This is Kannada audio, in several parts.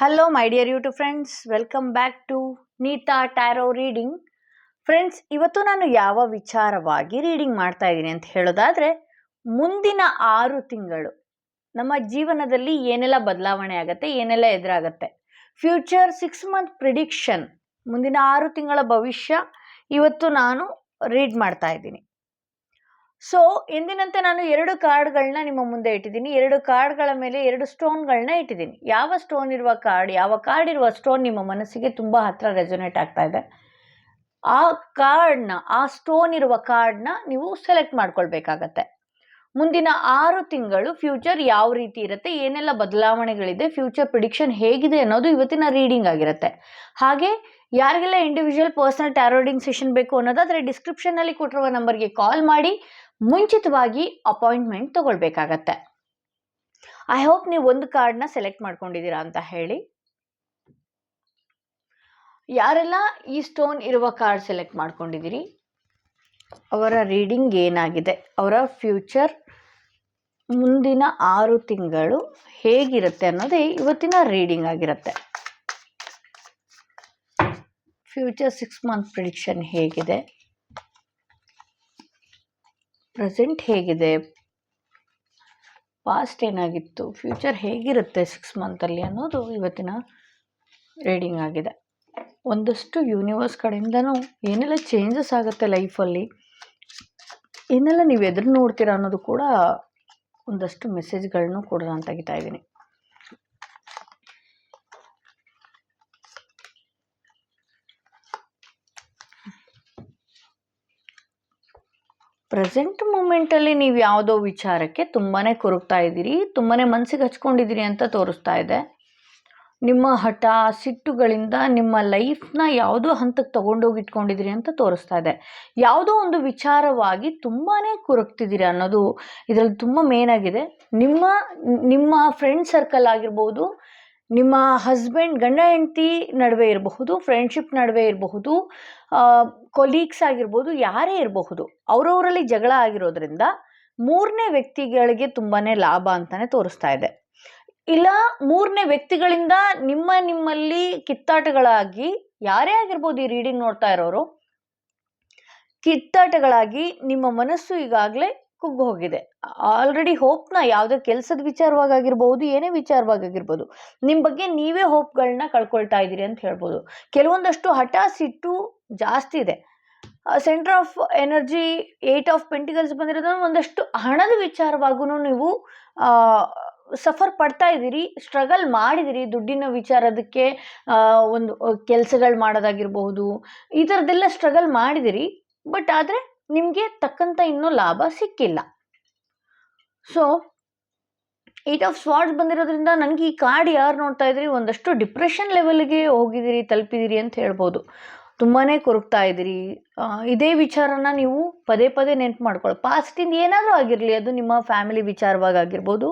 Hello, my dear YouTube friends. Welcome back to Neeta Tarot Reading. Friends, ಇವತ್ತು ನಾನು ಯಾವ ವಿಚಾರವಾಗಿ ರೀಡಿಂಗ್ ಮಾಡ್ತಾ ಇದ್ದೀನಿ ಅಂತ ಹೇಳೋದಾದರೆ, ಮುಂದಿನ 6 ತಿಂಗಳು ನಮ್ಮ ಜೀವನದಲ್ಲಿ ಏನೆಲ್ಲ ಬದಲಾವಣೆ ಆಗುತ್ತೆ, ಏನೆಲ್ಲ ಎದುರಾಗುತ್ತೆ, ಫ್ಯೂಚರ್ 6 ಮಂತ್ ಪ್ರಿಡಿಕ್ಷನ್, ಮುಂದಿನ 6 ತಿಂಗಳ ಭವಿಷ್ಯ ಇವತ್ತು ನಾನು ರೀಡ್ ಮಾಡ್ತಾ ಇದ್ದೀನಿ. ಸೊ ಎಂದಿನಂತೆ ನಾನು 2 ಕಾರ್ಡ್ಗಳನ್ನ ನಿಮ್ಮ ಮುಂದೆ ಇಟ್ಟಿದ್ದೀನಿ. 2 ಕಾರ್ಡ್ಗಳ ಮೇಲೆ 2 ಸ್ಟೋನ್ಗಳನ್ನ ಇಟ್ಟಿದ್ದೀನಿ. ಯಾವ ಸ್ಟೋನ್ ಇರುವ ಕಾರ್ಡ್, ಯಾವ ಕಾರ್ಡ್ ಇರುವ ಸ್ಟೋನ್ ನಿಮ್ಮ ಮನಸ್ಸಿಗೆ ತುಂಬ ಹತ್ರ ರೆಸೊನೇಟ್ ಆಗ್ತಾ ಇದೆ, ಆ ಕಾರ್ಡ್ನ, ಆ ಸ್ಟೋನ್ ಇರುವ ಕಾರ್ಡ್ನ ನೀವು ಸೆಲೆಕ್ಟ್ ಮಾಡ್ಕೊಳ್ಬೇಕಾಗತ್ತೆ. ಮುಂದಿನ 6 ತಿಂಗಳು ಫ್ಯೂಚರ್ ಯಾವ ರೀತಿ ಇರುತ್ತೆ, ಏನೆಲ್ಲ ಬದಲಾವಣೆಗಳಿದೆ, ಫ್ಯೂಚರ್ ಪ್ರಿಡಿಕ್ಷನ್ ಹೇಗಿದೆ ಅನ್ನೋದು ಇವತ್ತಿನ ರೀಡಿಂಗ್ ಆಗಿರುತ್ತೆ. ಹಾಗೆ ಯಾರಿಗೆಲ್ಲ individual personal tarot reading session ಬೇಕು ಅನ್ನೋದಾದರೆ ಡಿಸ್ಕ್ರಿಪ್ಷನ್ನಲ್ಲಿ ಕೊಟ್ಟಿರುವ ನಂಬರ್ಗೆ ಕಾಲ್ ಮಾಡಿ ಮುಂಚಿತವಾಗಿ ಅಪಾಯಿಂಟ್ಮೆಂಟ್ ತಗೊಳ್ಬೇಕಾಗತ್ತೆ. ಐ ಹೋಪ್ ನೀವು ಒಂದು ಕಾರ್ಡ್ನ ಸೆಲೆಕ್ಟ್ ಮಾಡ್ಕೊಂಡಿದ್ದೀರಾ ಅಂತ ಹೇಳಿ. ಯಾರೆಲ್ಲ ಈ ಸ್ಟೋನ್ ಇರುವ ಕಾರ್ಡ್ ಸೆಲೆಕ್ಟ್ ಮಾಡ್ಕೊಂಡಿದ್ದೀರಿ, ಅವರ ರೀಡಿಂಗ್ ಏನಾಗಿದೆ, ಅವರ ಫ್ಯೂಚರ್ ಮುಂದಿನ 6 ತಿಂಗಳು ಹೇಗಿರುತ್ತೆ ಅನ್ನೋದೇ ಇವತ್ತಿನ ರೀಡಿಂಗ್ ಆಗಿರುತ್ತೆ. ಫ್ಯೂಚರ್ 6 ಮಂತ್ ಪ್ರಿಡಿಕ್ಷನ್ ಹೇಗಿದೆ, ಪ್ರೆಸೆಂಟ್ ಹೇಗಿದೆ, ಪಾಸ್ಟ್ ಏನಾಗಿತ್ತು, ಫ್ಯೂಚರ್ ಹೇಗಿರುತ್ತೆ 6 ಮಂತಲ್ಲಿ ಅನ್ನೋದು ಇವತ್ತಿನ ರೀಡಿಂಗ್ ಆಗಿದೆ. ಒಂದಷ್ಟು ಯೂನಿವರ್ಸ್ ಕಡೆಯಿಂದನೂ ಏನೆಲ್ಲ ಚೇಂಜಸ್ ಆಗುತ್ತೆ ಲೈಫಲ್ಲಿ, ಏನೆಲ್ಲ ನೀವು ಎದುರು ನೋಡ್ತೀರಾ ಅನ್ನೋದು ಕೂಡ ಒಂದಷ್ಟು ಮೆಸೇಜ್ಗಳನ್ನು ಕೂಡ ನಾನು ತೆಗಿತಾ ಇದ್ದೀನಿ. ಪ್ರೆಸೆಂಟ್ ಮೂಮೆಂಟಲ್ಲಿ ನೀವು ಯಾವುದೋ ವಿಚಾರಕ್ಕೆ ತುಂಬಾ ಕೊರಗ್ತಾ ಇದ್ದೀರಿ, ತುಂಬಾ ಮನಸ್ಸಿಗೆ ಹಚ್ಕೊಂಡಿದ್ದೀರಿ ಅಂತ ತೋರಿಸ್ತಾ ಇದೆ. ನಿಮ್ಮ ಹಠ ಸಿಟ್ಟುಗಳಿಂದ ನಿಮ್ಮ ಲೈಫ್ನ ಯಾವುದೋ ಹಂತಕ್ಕೆ ತೊಗೊಂಡೋಗಿ ಇಟ್ಕೊಂಡಿದ್ದೀರಿ ಅಂತ ತೋರಿಸ್ತಾ ಇದೆ. ಯಾವುದೋ ಒಂದು ವಿಚಾರವಾಗಿ ತುಂಬಾ ಕೊರಗ್ತಿದ್ದೀರಿ ಅನ್ನೋದು ಇದರಲ್ಲಿ ತುಂಬ ಮೇನ್ ಆಗಿದೆ. ನಿಮ್ಮ ಫ್ರೆಂಡ್ ಸರ್ಕಲ್ ಆಗಿರ್ಬೋದು, ನಿಮ್ಮ ಹಸ್ಬೆಂಡ್ ಗಂಡ ಹೆಂಡತಿ ನಡುವೆ ಇರಬಹುದು, ಫ್ರೆಂಡ್ಶಿಪ್ ನಡುವೆ ಇರಬಹುದು, ಕೊಲೀಗ್ಸ್ ಆಗಿರ್ಬೋದು, ಯಾರೇ ಇರಬಹುದು, ಅವರವರಲ್ಲಿ ಜಗಳ ಆಗಿರೋದ್ರಿಂದ 3ನೇ ವ್ಯಕ್ತಿಗಳಿಗೆ ತುಂಬಾ ಲಾಭ ಅಂತಲೇ ತೋರಿಸ್ತಾ ಇದೆ. ಇಲ್ಲ 3ನೇ ವ್ಯಕ್ತಿಗಳಿಂದ ನಿಮ್ಮಲ್ಲಿ ಕಿತ್ತಾಟಗಳಾಗಿ, ಯಾರೇ ಆಗಿರ್ಬೋದು ಈ ರೀಡಿಂಗ್ ನೋಡ್ತಾ ಇರೋರು, ಕಿತ್ತಾಟಗಳಾಗಿ ನಿಮ್ಮ ಮನಸ್ಸು ಈಗಾಗಲೇ ಕುಗ್ಗು ಹೋಗಿದೆ. ಆಲ್ರೆಡಿ ಹೋಪ್ನ, ಯಾವುದೇ ಕೆಲಸದ ವಿಚಾರವಾಗಿರ್ಬೋದು, ಏನೇ ವಿಚಾರವಾಗಿರ್ಬೋದು, ನಿಮ್ಮ ಬಗ್ಗೆ ನೀವೇ ಹೋಪ್ಗಳನ್ನ ಕಳ್ಕೊಳ್ತಾ ಇದ್ದೀರಿ ಅಂತ ಹೇಳ್ಬೋದು. ಕೆಲವೊಂದಷ್ಟು ಹಠ ಸಿಟ್ಟು ಜಾಸ್ತಿ ಇದೆ. Centre of energy 8 of pentacles ಬಂದಿರೋದ್ರಿಂದ ಒಂದಷ್ಟು ಹಣದ ವಿಚಾರವಾಗೂ ನೀವು ಸಫರ್ ಪಡ್ತಾ ಇದ್ದೀರಿ, ಸ್ಟ್ರಗಲ್ ಮಾಡಿದಿರಿ. ದುಡ್ಡಿನ ವಿಚಾರದಕ್ಕೆ ಒಂದು ಕೆಲಸಗಳು ಮಾಡೋದಾಗಿರ್ಬಹುದು, ಈ ಥರದ್ದೆಲ್ಲ ಸ್ಟ್ರಗಲ್ ಮಾಡಿದಿರಿ. ಬಟ್ ಆದರೆ ನಿಮಗೆ ತಕ್ಕಂಥ ಇನ್ನೂ ಲಾಭ ಸಿಕ್ಕಿಲ್ಲ. ಸೊ 8 ಆಫ್ ಸ್ವಾರ್ಡ್ಸ್ ಬಂದಿರೋದ್ರಿಂದ ನನಗೆ ಈ ಕಾರ್ಡ್ ಯಾರು ನೋಡ್ತಾ ಇದ್ದೀರಿ, ಒಂದಷ್ಟು ಡಿಪ್ರೆಷನ್ ಲೆವೆಲ್ಗೆ ಹೋಗಿದ್ದೀರಿ, ತಲುಪಿದಿರಿ ಅಂತ ಹೇಳ್ಬೋದು. ತುಂಬಾ ಕೊರಗ್ತಾ ಇದ್ದೀರಿ. ಇದೇ ವಿಚಾರನ ನೀವು ಪದೇ ಪದೇ ನೆನ್ಪು ಮಾಡ್ಕೊಳ್ಳಿ. ಪಾಸ್ಟಿಂದ ಏನಾದರೂ ಆಗಿರಲಿ, ಅದು ನಿಮ್ಮ ಫ್ಯಾಮಿಲಿ ವಿಚಾರವಾಗಿರ್ಬೋದು,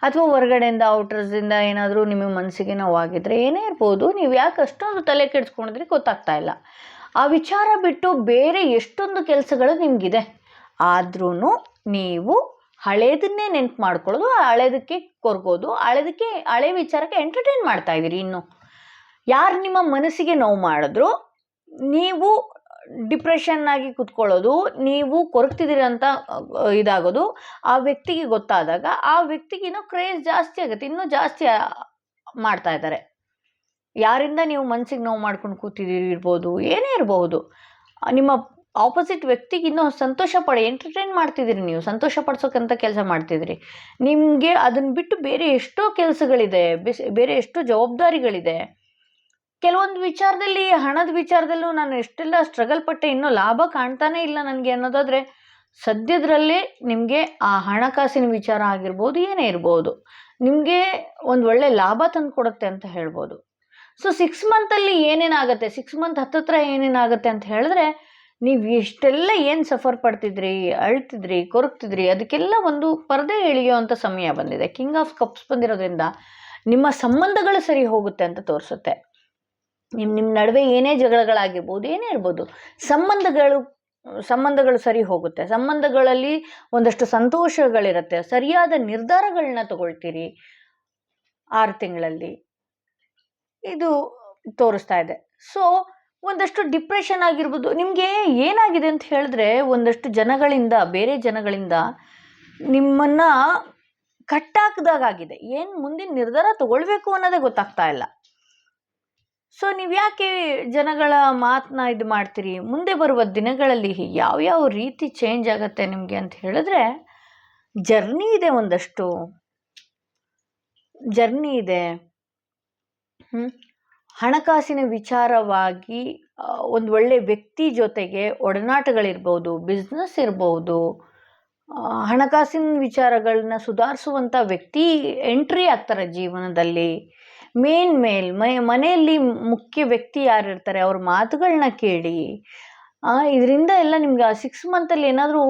ಅಥವಾ ಹೊರಗಡೆಯಿಂದ ಔಟರ್ಸಿಂದ ಏನಾದರೂ ನಿಮ್ಮ ಮನಸ್ಸಿಗೆ ನೋವಾಗಿದ್ದರೆ, ಏನೇ ಇರ್ಬೋದು, ನೀವು ಯಾಕೆ ಅಷ್ಟೊಂದು ತಲೆ ಕೆಡಿಸ್ಕೊಂಡಿದ್ರಿ ಗೊತ್ತಾಗ್ತಾ ಇಲ್ಲ. ಆ ವಿಚಾರ ಬಿಟ್ಟು ಬೇರೆ ಎಷ್ಟೊಂದು ಕೆಲಸಗಳು ನಿಮಗಿದೆ, ಆದ್ರೂ ನೀವು ಹಳೇದನ್ನೇ ನೆನ್ಪು ಮಾಡ್ಕೊಳ್ಳೋದು, ಹಳೇದಕ್ಕೆ ಕೊರಗೋದು, ಹಳೆ ವಿಚಾರಕ್ಕೆ ಎಂಟರ್ಟೈನ್ ಮಾಡ್ತಾ ಇದ್ದೀರಿ. ಇನ್ನು ಯಾರು ನಿಮ್ಮ ಮನಸ್ಸಿಗೆ ನೋವು ಮಾಡಿದ್ರು, ನೀವು ಡಿಪ್ರೆಷನ್ ಆಗಿ ಕೂತ್ಕೊಳ್ಳೋದು, ನೀವು ಕೊರಗ್ತಿದ್ದೀರಿ ಅಂತ ಇದಾಗೋದು ಆ ವ್ಯಕ್ತಿಗೆ ಗೊತ್ತಾದಾಗ ಆ ವ್ಯಕ್ತಿಗೆ ಇನ್ನೂ ಕ್ರೇಜ್ ಜಾಸ್ತಿ ಆಗುತ್ತೆ, ಇನ್ನೂ ಜಾಸ್ತಿ ಮಾಡ್ತಾ ಇದ್ದಾರೆ. ಯಾರಿಂದ ನೀವು ಮನಸ್ಸಿಗೆ ನೋವು ಮಾಡ್ಕೊಂಡು ಕೂತಿದ್ದೀರಿ ಇರ್ಬೋದು, ಏನೇ ಇರಬಹುದು, ನಿಮ್ಮ ಆಪೋಸಿಟ್ ವ್ಯಕ್ತಿಗೆ ಇನ್ನೂ ಸಂತೋಷ ಪಡಿ, ಎಂಟರ್ಟೈನ್ ಮಾಡ್ತಿದ್ದೀರಿ, ನೀವು ಸಂತೋಷ ಪಡಿಸೋಕ್ಕಂಥ ಕೆಲಸ ಮಾಡ್ತಿದ್ದೀರಿ. ನಿಮಗೆ ಅದನ್ನು ಬಿಟ್ಟು ಬೇರೆ ಎಷ್ಟೋ ಕೆಲಸಗಳಿದೆ, ಬೇರೆ ಎಷ್ಟೋ ಜವಾಬ್ದಾರಿಗಳಿದೆ. ಕೆಲವೊಂದು ವಿಚಾರದಲ್ಲಿ, ಹಣದ ವಿಚಾರದಲ್ಲೂ ನಾನು ಎಷ್ಟೆಲ್ಲ ಸ್ಟ್ರಗಲ್ ಪಟ್ಟೆ, ಇನ್ನೂ ಲಾಭ ಕಾಣ್ತಾನೇ ಇಲ್ಲ ನನಗೆ ಅನ್ನೋದಾದರೆ, ಸದ್ಯದರಲ್ಲೇ ನಿಮಗೆ ಆ ಹಣಕಾಸಿನ ವಿಚಾರ ಆಗಿರ್ಬೋದು, ಏನೇ ಇರ್ಬೋದು, ನಿಮಗೆ ಒಂದು ಒಳ್ಳೆ ಲಾಭ ತಂದು ಕೊಡುತ್ತೆ ಅಂತ ಹೇಳ್ಬೋದು. ಸೊ 6 ಮಂತಲ್ಲಿ ಏನೇನಾಗುತ್ತೆ, 6 ಮಂತ್ ಹತ್ತತ್ರ ಏನೇನಾಗುತ್ತೆ ಅಂತ ಹೇಳಿದ್ರೆ, ನೀವು ಎಷ್ಟೆಲ್ಲ ಏನು ಸಫರ್ ಪಡ್ತಿದ್ರಿ, ಅಳ್ತಿದ್ರಿ, ಕೊರಗ್ತಿದ್ರಿ, ಅದಕ್ಕೆಲ್ಲ ಒಂದು ಪರದೆ ಎಳೆಯುವಂಥ ಸಮಯ ಬಂದಿದೆ. ಕಿಂಗ್ ಆಫ್ ಕಪ್ಸ್ ಬಂದಿರೋದ್ರಿಂದ ನಿಮ್ಮ ಸಂಬಂಧಗಳು ಸರಿ ಹೋಗುತ್ತೆ ಅಂತ ತೋರಿಸುತ್ತೆ. ನಿಮ್ಮ ನಡುವೆ ಏನೇ ಜಗಳಗಳಾಗಿರ್ಬೋದು, ಏನೇ ಇರ್ಬೋದು, ಸಂಬಂಧಗಳು ಸರಿ ಹೋಗುತ್ತೆ. ಸಂಬಂಧಗಳಲ್ಲಿ ಒಂದಷ್ಟು ಸಂತೋಷಗಳಿರುತ್ತೆ, ಸರಿಯಾದ ನಿರ್ಧಾರಗಳನ್ನ ತಗೊಳ್ತೀರಿ 6 ತಿಂಗಳಲ್ಲಿ. ಇದು ತೋರಿಸ್ತಾ ಇದೆ. ಸೊ ಒಂದಷ್ಟು ಡಿಪ್ರೆಷನ್ ಆಗಿರ್ಬೋದು. ನಿಮಗೆ ಏನಾಗಿದೆ ಅಂತ ಹೇಳಿದ್ರೆ, ಒಂದಷ್ಟು ಜನಗಳಿಂದ, ಬೇರೆ ಜನಗಳಿಂದ ನಿಮ್ಮನ್ನು ಕಟ್ಟಾಕ್ದಾಗಿದೆ. ಏನು ಮುಂದಿನ ನಿರ್ಧಾರ ತಗೊಳ್ಬೇಕು ಅನ್ನೋದೇ ಗೊತ್ತಾಗ್ತಾ ಇಲ್ಲ. ಸೊ ನೀವು ಯಾಕೆ ಜನಗಳ ಮಾತನ್ನ ಇದು ಮಾಡ್ತೀರಿ? ಮುಂದೆ ಬರುವ ದಿನಗಳಲ್ಲಿ ಯಾವ್ಯಾವ ರೀತಿ ಚೇಂಜ್ ಆಗುತ್ತೆ ನಿಮಗೆ ಅಂತ ಹೇಳಿದ್ರೆ, ಜರ್ನಿ ಇದೆ, ಒಂದಷ್ಟು ಜರ್ನಿ ಇದೆ. ಹಣಕಾಸಿನ ವಿಚಾರವಾಗಿ ಒಂದು ಒಳ್ಳೆ ವ್ಯಕ್ತಿ ಜೊತೆಗೆ ಒಡನಾಟಗಳಿರ್ಬೋದು, ಬಿಸ್ನೆಸ್ ಇರ್ಬೋದು, ಹಣಕಾಸಿನ ವಿಚಾರಗಳನ್ನ ಸುಧಾರಿಸುವಂಥ ವ್ಯಕ್ತಿ ಎಂಟ್ರಿ ಆಗ್ತಾರೆ ಜೀವನದಲ್ಲಿ. ಮನೆಯಲ್ಲಿ ಮುಖ್ಯ ವ್ಯಕ್ತಿ ಯಾರಿರ್ತಾರೆ ಅವ್ರ ಮಾತುಗಳನ್ನ ಕೇಳಿ. ಇದರಿಂದ ಎಲ್ಲ ನಿಮ್ಗೆ 6 ಮಂತಲ್ಲಿ ಏನಾದರೂ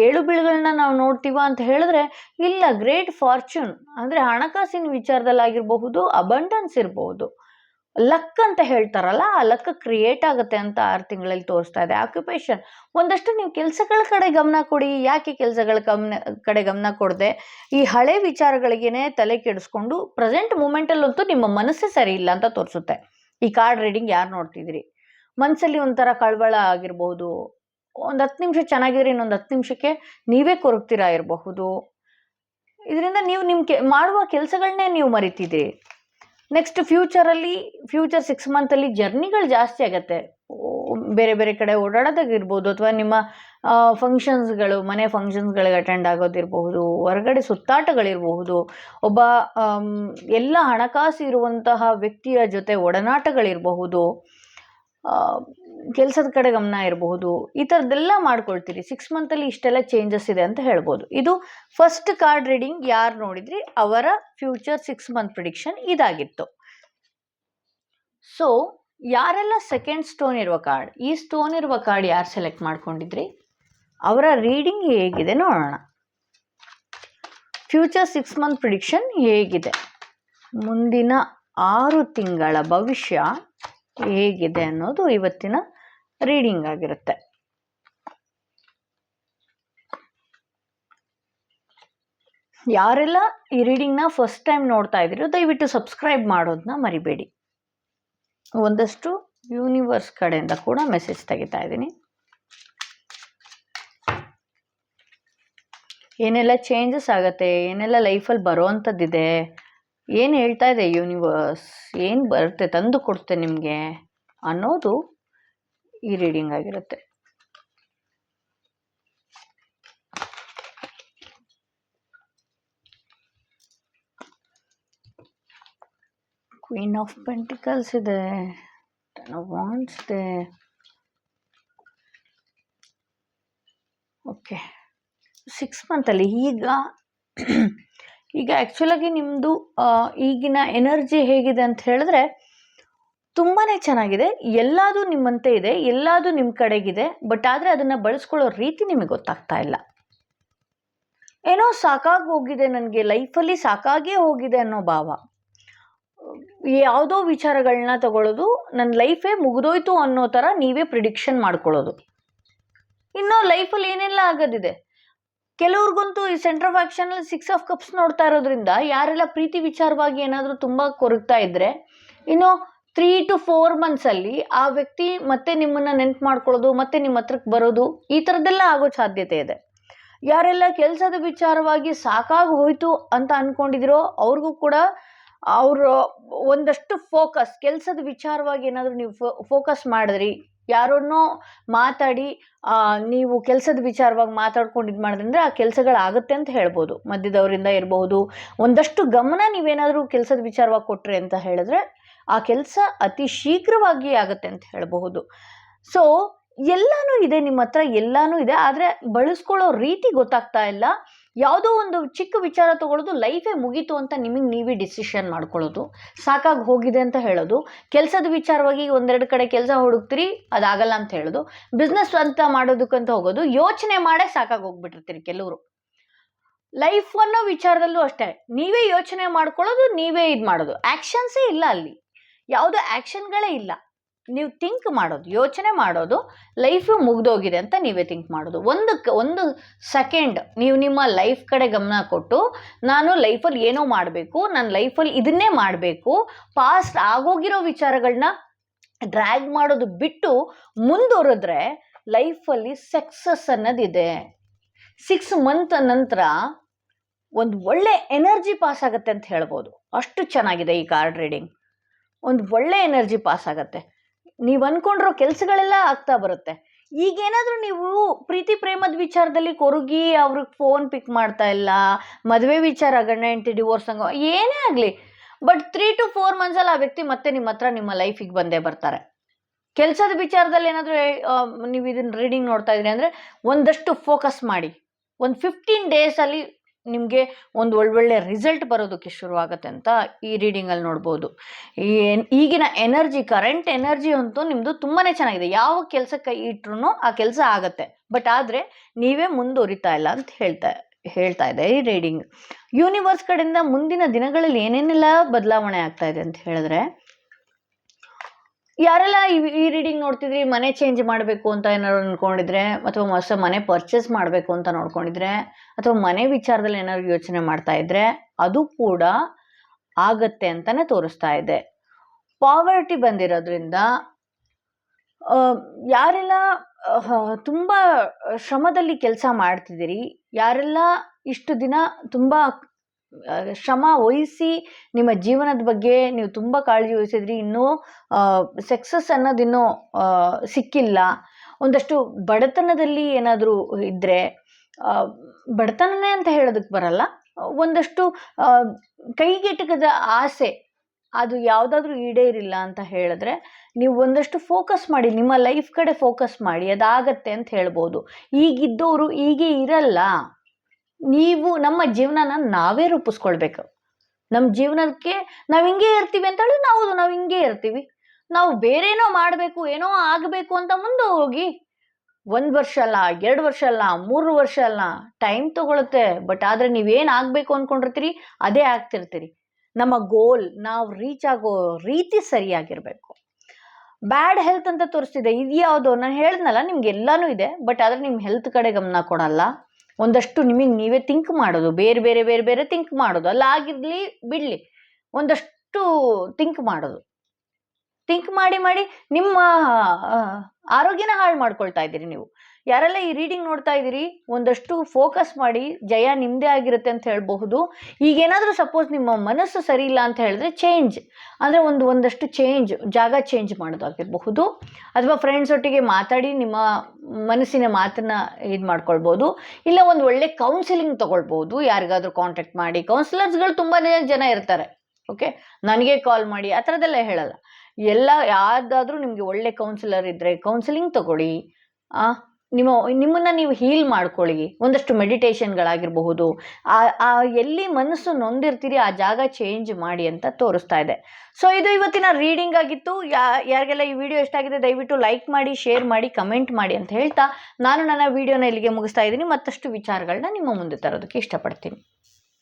ಏಳು ಬೀಳುಗಳನ್ನ ನಾವು ನೋಡ್ತೀವ ಅಂತ ಹೇಳಿದ್ರೆ ಇಲ್ಲ. ಗ್ರೇಟ್ ಫಾರ್ಚೂನ್ ಅಂದರೆ ಹಣಕಾಸಿನ ವಿಚಾರದಲ್ಲಾಗಿರಬಹುದು, ಅಬಂಡೆನ್ಸ್ ಇರ್ಬೋದು, ಲಕ್ ಅಂತ ಹೇಳ್ತಾರಲ್ಲ, ಆ ಲಕ್ ಕ್ರಿಯೇಟ್ ಆಗುತ್ತೆ ಅಂತ 6 ತಿಂಗಳಲ್ಲಿ ತೋರಿಸ್ತಾ ಇದೆ. ಆಕ್ಯುಪೇಷನ್, ಒಂದಷ್ಟು ನೀವು ಕೆಲಸಗಳ ಕಡೆ ಗಮನ ಕೊಡಿ. ಯಾಕೆ ಕೆಲಸಗಳ ಕಡೆ ಗಮನ ಕೊಡದೆ ಈ ಹಳೆ ವಿಚಾರಗಳಿಗೇನೆ ತಲೆ ಕೆಡಿಸ್ಕೊಂಡು ಪ್ರೆಸೆಂಟ್ ಮೂಮೆಂಟಲ್ಲಂತೂ ನಿಮ್ಮ ಮನಸ್ಸೇ ಸರಿ ಇಲ್ಲ ಅಂತ ತೋರಿಸುತ್ತೆ. ಈ ಕಾರ್ಡ್ ರೀಡಿಂಗ್ ಯಾರು ನೋಡ್ತಿದ್ದೀರಿ, ಮನಸ್ಸಲ್ಲಿ ಒಂಥರ ಕಳವಳ ಆಗಿರಬಹುದು. ಒಂದು 10 ನಿಮಿಷ ಚೆನ್ನಾಗಿದ್ರೆ ಇನ್ನೊಂದು 10 ನಿಮಿಷಕ್ಕೆ ನೀವೇ ಕೊರಗ್ತೀರಾ ಇರಬಹುದು. ಇದರಿಂದ ನೀವು ನಿಮ್ಮ ಮಾಡುವ ಕೆಲಸಗಳನ್ನೇ ನೀವು ಮರಿತಿದ್ದೀರಿ. ನೆಕ್ಸ್ಟ್ ಫ್ಯೂಚರ್ 6 ಮಂತಲ್ಲಿ ಜರ್ನಿಗಳು ಜಾಸ್ತಿ ಆಗುತ್ತೆ. ಬೇರೆ ಬೇರೆ ಕಡೆ ಓಡಾಡೋದಾಗಿರ್ಬೋದು, ಅಥವಾ ನಿಮ್ಮ ಫಂಕ್ಷನ್ಸ್ಗಳು, ಮನೆ ಫಂಕ್ಷನ್ಸ್ಗಳಿಗೆ ಅಟೆಂಡ್ ಆಗೋದಿರಬಹುದು, ಹೊರಗಡೆ ಸುತ್ತಾಟಗಳಿರಬಹುದು, ಒಬ್ಬ ಎಲ್ಲ ಹಣಕಾಸು ಇರುವಂತಹ ವ್ಯಕ್ತಿಯ ಜೊತೆ ಒಡನಾಟಗಳಿರಬಹುದು, ಕೆಲಸದ ಕಡೆ ಗಮನ ಇರಬಹುದು. ಈ ಥರದ್ದೆಲ್ಲ ಮಾಡ್ಕೊಳ್ತೀರಿ. 6 ಮಂತಲ್ಲಿ ಇಷ್ಟೆಲ್ಲ ಚೇಂಜಸ್ ಇದೆ ಅಂತ ಹೇಳ್ಬೋದು. ಇದು ಫಸ್ಟ್ ಕಾರ್ಡ್ ರೀಡಿಂಗ್ ಯಾರು ನೋಡಿದ್ರಿ ಅವರ ಫ್ಯೂಚರ್ 6 ಮಂತ್ ಪ್ರಿಡಿಕ್ಷನ್ ಇದಾಗಿತ್ತು. ಸೊ ಯಾರೆಲ್ಲ ಸೆಕೆಂಡ್ ಸ್ಟೋನ್ ಇರುವ ಕಾರ್ಡ್, ಈ ಸ್ಟೋನ್ ಇರುವ ಕಾರ್ಡ್ ಯಾರು ಸೆಲೆಕ್ಟ್ ಮಾಡ್ಕೊಂಡಿದ್ರಿ ಅವರ ರೀಡಿಂಗ್ ಹೇಗಿದೆ ನೋಡೋಣ. ಫ್ಯೂಚರ್ 6 ಮಂತ್ ಪ್ರಿಡಿಕ್ಷನ್ ಹೇಗಿದೆ, ಮುಂದಿನ 6 ತಿಂಗಳ ಭವಿಷ್ಯ ಹೇಗಿದೆ ಅನ್ನೋದು ಇವತ್ತಿನ ರೀಡಿಂಗ್ ಆಗಿರುತ್ತೆ. ಯಾರೆಲ್ಲ ಈ ರೀಡಿಂಗ್ನ ಫಸ್ಟ್ ಟೈಮ್ ನೋಡ್ತಾ ಇದ್ದೀರೋ ದಯವಿಟ್ಟು ಸಬ್ಸ್ಕ್ರೈಬ್ ಮಾಡೋದನ್ನ ಮರಿಬೇಡಿ. ಒಂದಷ್ಟು ಯೂನಿವರ್ಸ್ ಕಡೆಯಿಂದ ಕೂಡ ಮೆಸೇಜ್ ತೆಗಿತಾ ಇದ್ದೀನಿ. ಏನೆಲ್ಲ ಚೇಂಜಸ್ ಆಗುತ್ತೆ, ಏನೆಲ್ಲ ಲೈಫಲ್ಲಿ ಬರೋ ಅಂಥದ್ದಿದೆ, ಏನು ಹೇಳ್ತಾ ಇದೆ ಯೂನಿವರ್ಸ್, ಏನು ಬರುತ್ತೆ ತಂದು ಕೊಡುತ್ತೆ ನಿಮಗೆ ಅನ್ನೋದು ಈ ರೀಡಿಂಗ್ ಆಗಿರುತ್ತೆ. ಕ್ವೀನ್ ಆಫ್ ಪೆಂಟಿಕಲ್ಸ್ ಇದೆ, ಟೆನ್ ಆಫ್ ವಾಂಡ್ಸ್ ಇದೆ. ಓಕೆ, 6 ಮಂತಲ್ಲಿ ಈಗ ಆ್ಯಕ್ಚುಲಾಗಿ ನಿಮ್ಮದು ಈಗಿನ ಎನರ್ಜಿ ಹೇಗಿದೆ ಅಂತ ಹೇಳಿದ್ರೆ ತುಂಬಾ ಚೆನ್ನಾಗಿದೆ. ಎಲ್ಲದೂ ನಿಮ್ಮಂತೆ ಇದೆ, ಎಲ್ಲದೂ ನಿಮ್ಮ ಕಡೆಗಿದೆ. ಬಟ್ ಆದರೆ ಅದನ್ನು ಬಳಸ್ಕೊಳ್ಳೋ ರೀತಿ ನಿಮಗೆ ಗೊತ್ತಾಗ್ತಾ ಇಲ್ಲ. ಏನೋ ಸಾಕಾಗಿ ಹೋಗಿದೆ, ನನಗೆ ಲೈಫಲ್ಲಿ ಸಾಕಾಗೇ ಹೋಗಿದೆ ಅನ್ನೋ ಭಾವ. ಯಾವುದೋ ವಿಚಾರಗಳನ್ನ ತಗೊಳ್ಳೋದು, ನನ್ನ ಲೈಫೇ ಮುಗಿದೋಯ್ತು ಅನ್ನೋ ಥರ ನೀವೇ ಪ್ರಿಡಿಕ್ಷನ್ ಮಾಡ್ಕೊಳ್ಳೋದು. ಇನ್ನೂ ಲೈಫಲ್ಲಿ ಏನೆಲ್ಲ ಆಗೋದಿದೆ. ಕೆಲವ್ರಿಗಂತೂ ಈ ಸೆಂಟರ್ ಆಫ್ ಆಕ್ಷನಲ್ಲಿ 6 ಆಫ್ ಕಪ್ಸ್ ನೋಡ್ತಾ ಇರೋದ್ರಿಂದ ಯಾರೆಲ್ಲ ಪ್ರೀತಿ ವಿಚಾರವಾಗಿ ಏನಾದರೂ ತುಂಬ ಕೊರಗ್ತಾ ಇದ್ದರೆ ಇನ್ನು 3 to 4 ಮಂತ್ಸಲ್ಲಿ ಆ ವ್ಯಕ್ತಿ ಮತ್ತೆ ನಿಮ್ಮನ್ನು ನೆನ್ಪು ಮಾಡ್ಕೊಳ್ಳೋದು, ಮತ್ತೆ ನಿಮ್ಮ ಹತ್ರಕ್ಕೆ ಬರೋದು, ಈ ಥರದ್ದೆಲ್ಲ ಆಗೋ ಸಾಧ್ಯತೆ ಇದೆ. ಯಾರೆಲ್ಲ ಕೆಲಸದ ವಿಚಾರವಾಗಿ ಸಾಕಾಗಿ ಹೋಯ್ತು ಅಂತ ಅಂದ್ಕೊಂಡಿದ್ದೀರೋ ಅವ್ರಿಗೂ ಕೂಡ ಅವರು ಒಂದಷ್ಟು ಕೆಲಸದ ವಿಚಾರವಾಗಿ ಏನಾದರೂ ನೀವು ಫೋಕಸ್ ಮಾಡಿದ್ರಿ, ಯಾರನ್ನೋ ಮಾತಾಡಿ ನೀವು ಕೆಲಸದ ವಿಚಾರವಾಗಿ ಮಾತಾಡ್ಕೊಂಡು ಇದು ಮಾಡಿದ್ರೆ ಆ ಕೆಲಸಗಳಾಗುತ್ತೆ ಅಂತ ಹೇಳ್ಬೋದು. ಮಧ್ಯದವರಿಂದ ಇರಬಹುದು, ಒಂದಷ್ಟು ಗಮನ ನೀವೇನಾದರೂ ಕೆಲಸದ ವಿಚಾರವಾಗಿ ಕೊಟ್ರಿ ಅಂತ ಹೇಳಿದ್ರೆ ಆ ಕೆಲಸ ಅತಿ ಶೀಘ್ರವಾಗಿ ಆಗುತ್ತೆ ಅಂತ ಹೇಳಬಹುದು. ಸೊ ಎಲ್ಲನೂ ಇದೆ ನಿಮ್ಮ ಹತ್ರ, ಎಲ್ಲನೂ ಇದೆ. ಆದರೆ ಬಳಸ್ಕೊಳ್ಳೋ ರೀತಿ ಗೊತ್ತಾಗ್ತಾ ಇಲ್ಲ. ಯಾವುದೋ ಒಂದು ಚಿಕ್ಕ ವಿಚಾರ ತಗೊಳ್ಳೋದು, ಲೈಫೇ ಮುಗೀತು ಅಂತ ನಿಮಗೆ ನೀವೇ ಡಿಸಿಷನ್ ಮಾಡ್ಕೊಳ್ಳೋದು, ಸಾಕಾಗಿ ಹೋಗಿದೆ ಅಂತ ಹೇಳೋದು, ಕೆಲಸದ ವಿಚಾರವಾಗಿ 1-2 ಕಡೆ ಕೆಲಸ ಹುಡುಕ್ತೀರಿ ಅದಾಗಲ್ಲ ಅಂತ ಹೇಳೋದು, ಬಿಸ್ನೆಸ್ ಅಂತ ಮಾಡೋದಕ್ಕಂತ ಹೋಗೋದು, ಯೋಚನೆ ಮಾಡೇ ಸಾಕಾಗಿ ಹೋಗ್ಬಿಟ್ಟಿರ್ತೀರಿ ಕೆಲವರು. ಲೈಫ್ ಅನ್ನೋ ವಿಚಾರದಲ್ಲೂ ಅಷ್ಟೇ, ನೀವೇ ಯೋಚನೆ ಮಾಡ್ಕೊಳ್ಳೋದು, ನೀವೇ ಇದು ಮಾಡೋದು, ಆ್ಯಕ್ಷನ್ಸೇ ಇಲ್ಲ ಅಲ್ಲಿ, ಯಾವುದೋ ಆ್ಯಕ್ಷನ್ಗಳೇ ಇಲ್ಲ. ನೀವು ಥಿಂಕ್ ಮಾಡೋದು, ಯೋಚನೆ ಮಾಡೋದು, ಲೈಫು ಮುಗ್ದೋಗಿದೆ ಅಂತ ನೀವೇ ಥಿಂಕ್ ಮಾಡೋದು. ಒಂದು ಸೆಕೆಂಡ್ ನೀವು ನಿಮ್ಮ ಲೈಫ್ ಕಡೆ ಗಮನ ಕೊಟ್ಟು, ನಾನು ಲೈಫಲ್ಲಿ ಏನೋ ಮಾಡಬೇಕು, ನನ್ನ ಲೈಫಲ್ಲಿ ಇದನ್ನೇ ಮಾಡಬೇಕು, ಪಾಸ್ಟ್ ಆಗೋಗಿರೋ ವಿಚಾರಗಳನ್ನ ಡ್ರ್ಯಾಗ್ ಮಾಡೋದು ಬಿಟ್ಟು ಮುಂದುವರೆದ್ರೆ ಲೈಫಲ್ಲಿ ಸಕ್ಸಸ್ ಅನ್ನೋದಿದೆ. 6 ಮಂತ್ ನಂತರ ಒಂದು ಒಳ್ಳೆ ಎನರ್ಜಿ ಪಾಸ್ ಆಗುತ್ತೆ ಅಂತ ಹೇಳ್ಬೋದು. ಅಷ್ಟು ಚೆನ್ನಾಗಿದೆ ಈ ಕಾರ್ಡ್ ರೀಡಿಂಗ್. ಒಂದು ಒಳ್ಳೆ ಎನರ್ಜಿ ಪಾಸ್ ಆಗುತ್ತೆ. ನೀವು ಅಂದ್ಕೊಂಡಿರೋ ಕೆಲಸಗಳೆಲ್ಲ ಆಗ್ತಾ ಬರುತ್ತೆ. ಈಗೇನಾದರೂ ನೀವು ಪ್ರೀತಿ ಪ್ರೇಮದ ವಿಚಾರದಲ್ಲಿ ಕೊರಗಿ ಅವ್ರಿಗೆ ಫೋನ್ ಪಿಕ್ ಮಾಡ್ತಾ ಇಲ್ಲ, ಮದುವೆ ವಿಚಾರ, ಗಂಡ ಹೆಂಡತಿ ಡಿವೋರ್ಸ್ ಹಂಗ ಏನೇ ಆಗಲಿ, ಬಟ್ 3 to 4 ಮಂತ್ಸಲ್ಲಿ ಆ ವ್ಯಕ್ತಿ ಮತ್ತೆ ನಿಮ್ಮ ಹತ್ರ ನಿಮ್ಮ ಲೈಫಿಗೆ ಬಂದೇ ಬರ್ತಾರೆ. ಕೆಲಸದ ವಿಚಾರದಲ್ಲಿ ಏನಾದರೂ ನೀವು ಇದನ್ನು ರೀಡಿಂಗ್ ನೋಡ್ತಾ ಇದ್ರಿ ಅಂದರೆ ಒಂದಷ್ಟು ಫೋಕಸ್ ಮಾಡಿ. ಒಂದು 15 ಡೇಸಲ್ಲಿ ನಿಮಗೆ ಒಂದು ಒಳ್ಳೊಳ್ಳೆ ರಿಸಲ್ಟ್ ಬರೋದಕ್ಕೆ ಶುರುವಾಗುತ್ತೆ ಅಂತ ಈ ರೀಡಿಂಗಲ್ಲಿ ನೋಡ್ಬೋದು. ಈಗಿನ ಎನರ್ಜಿ, ಕರೆಂಟ್ ಎನರ್ಜಿ ಅಂತೂ ನಿಮ್ಮದು ತುಂಬಾ ಚೆನ್ನಾಗಿದೆ. ಯಾವ ಕೆಲಸಕ್ಕೆ ಕೈ ಇಟ್ರೂ ಆ ಕೆಲಸ ಆಗುತ್ತೆ. ಬಟ್ ಆದರೆ ನೀವೇ ಮುಂದುವರಿತಾ ಇಲ್ಲ ಅಂತ ಹೇಳ್ತಾ ಇದೆ ಈ ರೀಡಿಂಗ್. ಯೂನಿವರ್ಸ್ ಕಡೆಯಿಂದ ಮುಂದಿನ ದಿನಗಳಲ್ಲಿ ಏನೇನೆಲ್ಲ ಬದಲಾವಣೆ ಆಗ್ತಾ ಇದೆ ಅಂತ ಹೇಳಿದ್ರೆ, ಯಾರೆಲ್ಲ ಈ ರೀಡಿಂಗ್ ನೋಡ್ತಿದ್ರಿ, ಮನೆ ಚೇಂಜ್ ಮಾಡಬೇಕು ಅಂತ ಏನಾದ್ರು ಅಂದ್ಕೊಂಡಿದ್ರೆ, ಅಥವಾ ಹೊಸ ಮನೆ ಪರ್ಚೇಸ್ ಮಾಡಬೇಕು ಅಂತ ನೋಡ್ಕೊಂಡಿದ್ರೆ, ಅಥವಾ ಮನೆ ವಿಚಾರದಲ್ಲಿ ಏನಾದ್ರು ಯೋಚನೆ ಮಾಡ್ತಾ ಇದ್ರೆ ಅದು ಕೂಡ ಆಗತ್ತೆ ಅಂತಾನೆ ತೋರಿಸ್ತಾ ಇದೆ. ಪಾವರ್ಟಿ ಬಂದಿರೋದ್ರಿಂದ ಯಾರೆಲ್ಲ ತುಂಬ ಶ್ರಮದಲ್ಲಿ ಕೆಲಸ ಮಾಡ್ತಿದ್ದೀರಿ, ಯಾರೆಲ್ಲ ಇಷ್ಟು ದಿನ ತುಂಬ ಶ್ರಮ ವಹಿಸಿ ನಿಮ್ಮ ಜೀವನದ ಬಗ್ಗೆ ನೀವು ತುಂಬ ಕಾಳಜಿ ವಹಿಸಿದ್ರಿ, ಇನ್ನೂ ಸಕ್ಸಸ್ ಅನ್ನೋದಿನ್ನೂ ಸಿಕ್ಕಿಲ್ಲ, ಒಂದಷ್ಟು ಬಡತನದಲ್ಲಿ ಏನಾದರೂ ಇದ್ದರೆ, ಬಡತನನೇ ಅಂತ ಹೇಳೋದಕ್ಕೆ ಬರಲ್ಲ, ಒಂದಷ್ಟು ಕೈಗೆಟಕದ ಆಸೆ ಅದು ಯಾವುದಾದ್ರೂ ಈಡೇರಿಲ್ಲ ಅಂತ ಹೇಳಿದ್ರೆ, ನೀವು ಒಂದಷ್ಟು ಫೋಕಸ್ ಮಾಡಿ, ನಿಮ್ಮ ಲೈಫ್ ಕಡೆ ಫೋಕಸ್ ಮಾಡಿ, ಅದಾಗತ್ತೆ ಅಂತ ಹೇಳ್ಬೋದು. ಈಗಿದ್ದವರು ಹೀಗೆ ಇರಲ್ಲ. ನೀವು ನಮ್ಮ ಜೀವನನ ನಾವೇ ರೂಪಿಸ್ಕೊಳ್ಬೇಕು. ನಮ್ಮ ಜೀವನಕ್ಕೆ ನಾವು ಹಿಂಗೆ ಇರ್ತೀವಿ ಅಂತ ಹೇಳಿದ್ರೆ ನಾವು ಹಿಂಗೆ ಇರ್ತೀವಿ. ನಾವು ಬೇರೇನೋ ಮಾಡಬೇಕು, ಏನೋ ಆಗಬೇಕು ಅಂತ ಮುಂದೆ ಹೋಗಿ 1 ವರ್ಷ ಅಲ್ಲ, 2 ವರ್ಷ ಅಲ್ಲ, 3 ವರ್ಷ ಅಲ್ಲ, ಟೈಮ್ ತಗೊಳುತ್ತೆ. ಬಟ್ ಆದರೆ ನೀವೇನು ಆಗಬೇಕು ಅಂದ್ಕೊಂಡಿರ್ತೀರಿ ಅದೇ ಆಗ್ತಿರ್ತೀರಿ. ನಮ್ಮ ಗೋಲ್, ನಾವು ರೀಚ್ ಆಗೋ ರೀತಿ ಸರಿಯಾಗಿರಬೇಕು. ಬ್ಯಾಡ್ ಹೆಲ್ತ್ ಅಂತ ತೋರಿಸ್ತಿದೆ. ಇದು ಯಾವುದು? ನಾನು ಹೇಳಿದ್ನಲ್ಲ ನಿಮ್ಗೆ ಎಲ್ಲನೂ ಇದೆ, ಬಟ್ ಆದರೆ ನಿಮ್ಮ ಹೆಲ್ತ್ ಕಡೆ ಗಮನ ಕೊಡಲ್ಲ. ಒಂದಷ್ಟು ನಿಮಗೆ ನೀವೇ ಥಿಂಕ್ ಮಾಡೋದು, ಬೇರೆ ಥಿಂಕ್ ಮಾಡೋದು, ಅಲ್ಲ ಆಗಿರಲಿ ಬಿಡಲಿ, ಒಂದಷ್ಟು ಥಿಂಕ್ ಮಾಡೋದು. ಥಿಂಕ್ ಮಾಡಿ ನಿಮ್ಮ ಆರೋಗ್ಯನ ಹಾಳು ಮಾಡ್ಕೊಳ್ತಾ ಇದ್ದೀರಿ ನೀವು. ಯಾರೆಲ್ಲ ಈ ರೀಡಿಂಗ್ ನೋಡ್ತಾ ಇದ್ದೀರಿ, ಒಂದಷ್ಟು ಫೋಕಸ್ ಮಾಡಿ, ಜಯ ನಿಮ್ಮದೇ ಆಗಿರುತ್ತೆ ಅಂತ ಹೇಳಬಹುದು. ಈಗೇನಾದರೂ ಸಪೋಸ್ ನಿಮ್ಮ ಮನಸ್ಸು ಸರಿ ಇಲ್ಲ ಅಂತ ಹೇಳಿದ್ರೆ ಚೇಂಜ್ ಅಂದರೆ ಒಂದಷ್ಟು ಜಾಗ ಚೇಂಜ್ ಮಾಡೋದಾಗಿರಬಹುದು, ಅಥವಾ ಫ್ರೆಂಡ್ಸ್ ಒಟ್ಟಿಗೆ ಮಾತಾಡಿ ನಿಮ್ಮ ಮನಸ್ಸಿನ ಮಾತನ್ನು ಇದು ಮಾಡ್ಕೊಳ್ಬೋದು. ಇಲ್ಲ ಒಂದು ಒಳ್ಳೆ ಕೌನ್ಸಿಲಿಂಗ್ ತೊಗೊಳ್ಬೋದು, ಯಾರಿಗಾದರೂ ಕಾಂಟ್ಯಾಕ್ಟ್ ಮಾಡಿ. ಕೌನ್ಸಿಲರ್ಸ್ಗಳು ತುಂಬಾ ಜನ ಇರ್ತಾರೆ. ಓಕೆ, ನನಗೆ ಕಾಲ್ ಮಾಡಿ ಆ ಥರದ್ದೆಲ್ಲ ಹೇಳಲ್ಲ. ಯಾವುದಾದ್ರೂ ನಿಮಗೆ ಒಳ್ಳೆ ಕೌನ್ಸಿಲರ್ ಇದ್ದರೆ ಕೌನ್ಸಿಲಿಂಗ್ ತಗೊಳ್ಳಿ. ನಿಮ್ಮನ್ನು ನೀವು ಹೀಲ್ ಮಾಡ್ಕೊಳ್ಳಿ. ಒಂದಷ್ಟು ಮೆಡಿಟೇಷನ್ಗಳಾಗಿರಬಹುದು. ಎಲ್ಲಿ ಮನಸ್ಸು ನೊಂದಿರ್ತೀರಿ ಆ ಜಾಗ ಚೇಂಜ್ ಮಾಡಿ ಅಂತ ತೋರಿಸ್ತಾ ಇದೆ. ಸೊ ಇದು ಇವತ್ತಿನ ರೀಡಿಂಗ್ ಆಗಿತ್ತು. ಯಾರಿಗೆಲ್ಲ ಈ ವಿಡಿಯೋ ಇಷ್ಟ ಆಗಿದೆ ದಯವಿಟ್ಟು ಲೈಕ್ ಮಾಡಿ, ಶೇರ್ ಮಾಡಿ, ಕಮೆಂಟ್ ಮಾಡಿ ಅಂತ ಹೇಳ್ತಾ ನಾನು ನನ್ನ ವಿಡಿಯೋನ ಇಲ್ಲಿಗೆ ಮುಗಿಸ್ತಾ ಇದ್ದೀನಿ. ಮತ್ತಷ್ಟು ವಿಚಾರಗಳನ್ನ ನಿಮ್ಮ ಮುಂದೆ ತರೋದಕ್ಕೆ ಇಷ್ಟಪಡ್ತೀನಿ.